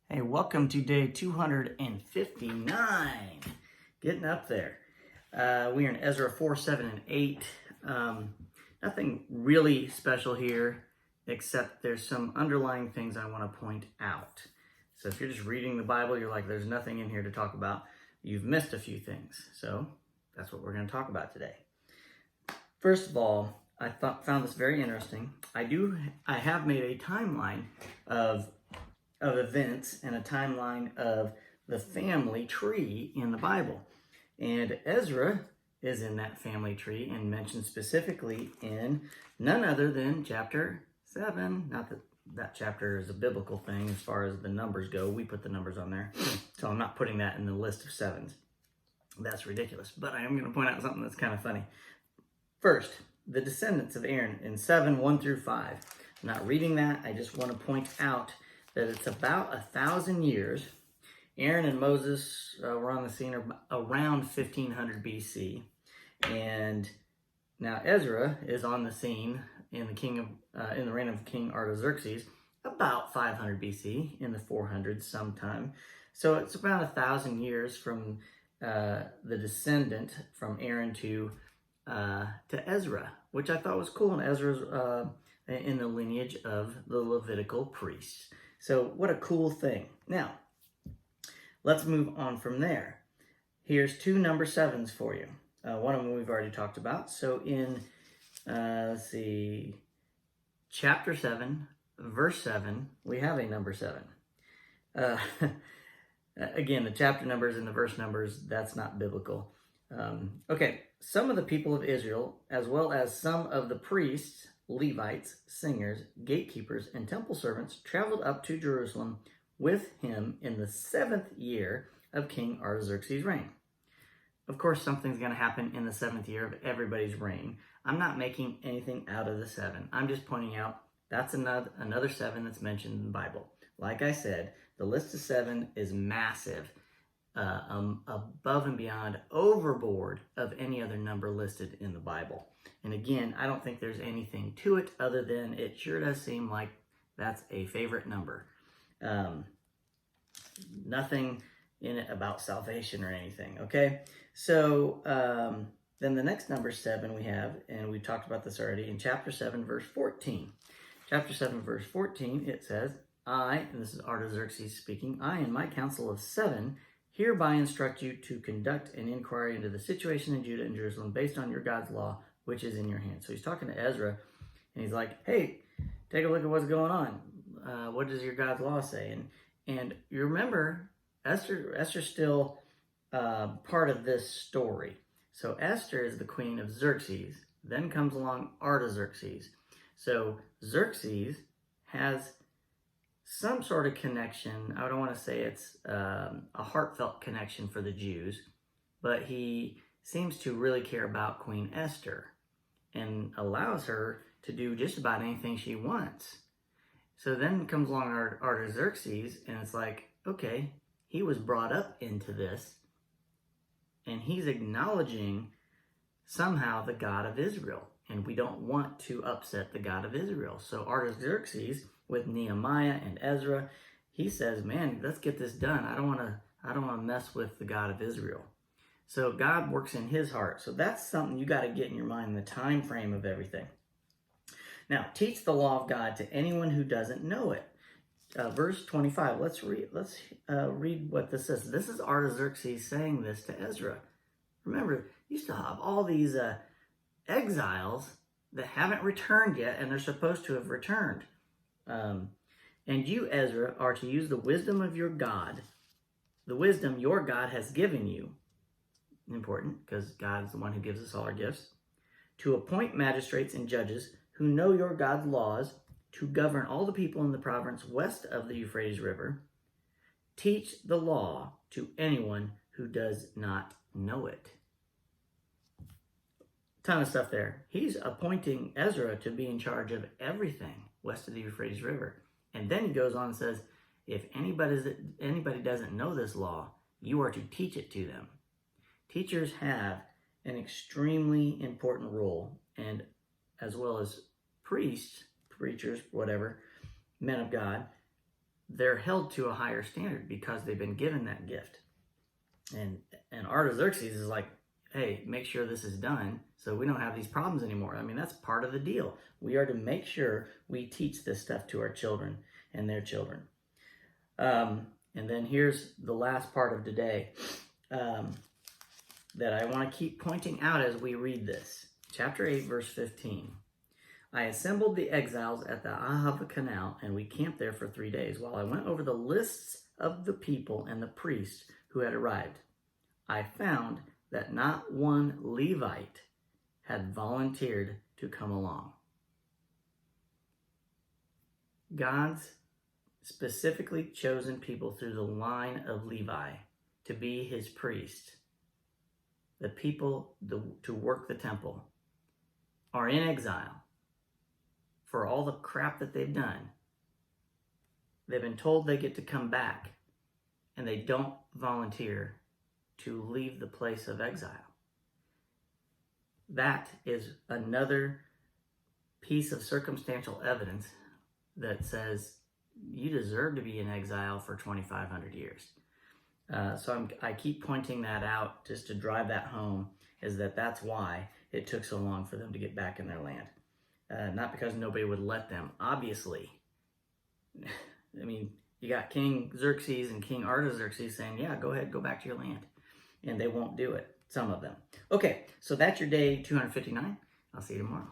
Hey, welcome to day 259. Getting up there. We are in Ezra 4, 7, and 8. Nothing really special here, except there's some underlying things I want to point out. So if you're just reading the Bible, you're like, there's nothing in here to talk about. You've missed a few things. So that's what we're going to talk about today. First of all, I found this very interesting. I have made a timeline of events and a timeline of the family tree in the Bible. And Ezra is in that family tree and mentioned specifically in none other than chapter 7. Not that that chapter is a biblical thing as far as the numbers go. We put the numbers on there. So I'm not putting that in the list of sevens. That's ridiculous. But I am going to point out something that's kind of funny. First, the descendants of Aaron in 7, 1 through 5. I'm not reading that. I just want to point out that it's about 1,000 years. Aaron and Moses were on the scene around 1500 BC, and now Ezra is on the scene in the reign of King Artaxerxes about 500 BC, in the 400s sometime. So it's about 1,000 years from the descendant from Aaron to Ezra, which I thought was cool. And Ezra's in the lineage of the Levitical priests. So what a cool thing. Now, let's move on from there. Here's two number 7s for you. One of them we've already talked about. So in, let's see, chapter 7, verse 7, we have a number 7. Again, the chapter numbers and the verse numbers, that's not biblical. Okay, some of the people of Israel, as well as some of the priests, Levites, singers, gatekeepers, and temple servants traveled up to Jerusalem with him in the 7th year of King Artaxerxes' reign. Of course, something's going to happen in the 7th year of everybody's reign. I'm not making anything out of the 7. I'm just pointing out that's another 7 that's mentioned in the Bible. Like I said, the list of 7 is massive, above and beyond, overboard of any other number listed in the Bible. And again, I don't think there's anything to it other than it sure does seem like that's a favorite number. Nothing in it about salvation or anything, okay? So then the next number 7 we have, and we talked about this already, in chapter 7, verse 14. Chapter 7, verse 14, it says, I, and this is Artaxerxes speaking, I and my council of 7 hereby instruct you to conduct an inquiry into the situation in Judah and Jerusalem based on your God's law, which is in your hand. So he's talking to Ezra, and he's like, hey, take a look at what's going on. What does your God's law say? And you remember, Esther's still part of this story. So Esther is the queen of Xerxes. Then comes along Artaxerxes. So Xerxes has some sort of connection. I don't want to say it's a heartfelt connection for the Jews, but he seems to really care about Queen Esther and allows her to do just about anything she wants. So then comes along Artaxerxes, and it's like, okay, he was brought up into this, and he's acknowledging somehow the God of Israel, and we don't want to upset the God of Israel. So Artaxerxes, with Nehemiah and Ezra, he says, man, let's get this done. I don't want to mess with the God of Israel. So God works in his heart. So that's something you got to get in your mind, the time frame of everything. Now, teach the law of God to anyone who doesn't know it. Verse 25, let's read what this says. This is Artaxerxes saying this to Ezra. Remember, you still have all these exiles that haven't returned yet, and they're supposed to have returned. And you, Ezra, are to use the wisdom of your God, the wisdom your God has given you. Important, because God is the one who gives us all our gifts. To appoint magistrates and judges who know your God's laws, to govern all the people in the province west of the Euphrates River. Teach the law to anyone who does not know it. Ton of stuff there. He's appointing Ezra to be in charge of everything west of the Euphrates River. And then he goes on and says, if anybody doesn't know this law, you are to teach it to them. Teachers have an extremely important role, and as well as priests, preachers, whatever, men of God, they're held to a higher standard because they've been given that gift. And Artaxerxes is like, hey, make sure this is done so we don't have these problems anymore. I mean, that's part of the deal. We are to make sure we teach this stuff to our children and their children. And then here's the last part of today that I want to keep pointing out as we read this. Chapter 8, verse 15. I assembled the exiles at the Ahava Canal, and we camped there for 3 days while I went over the lists of the people and the priests who had arrived. I found that not one Levite had volunteered to come along. God's specifically chosen people through the line of Levi to be his priest, the people to work the temple, are in exile for all the crap that they've done. They've been told they get to come back, and they don't volunteer to leave the place of exile. That is another piece of circumstantial evidence that says you deserve to be in exile for 2,500 years. So I keep pointing that out just to drive that home, is that's why it took so long for them to get back in their land. Not because nobody would let them, obviously. I mean, you got King Xerxes and King Artaxerxes saying, yeah, go ahead, go back to your land. And they won't do it, some of them. Okay, so that's your day 259. I'll see you tomorrow.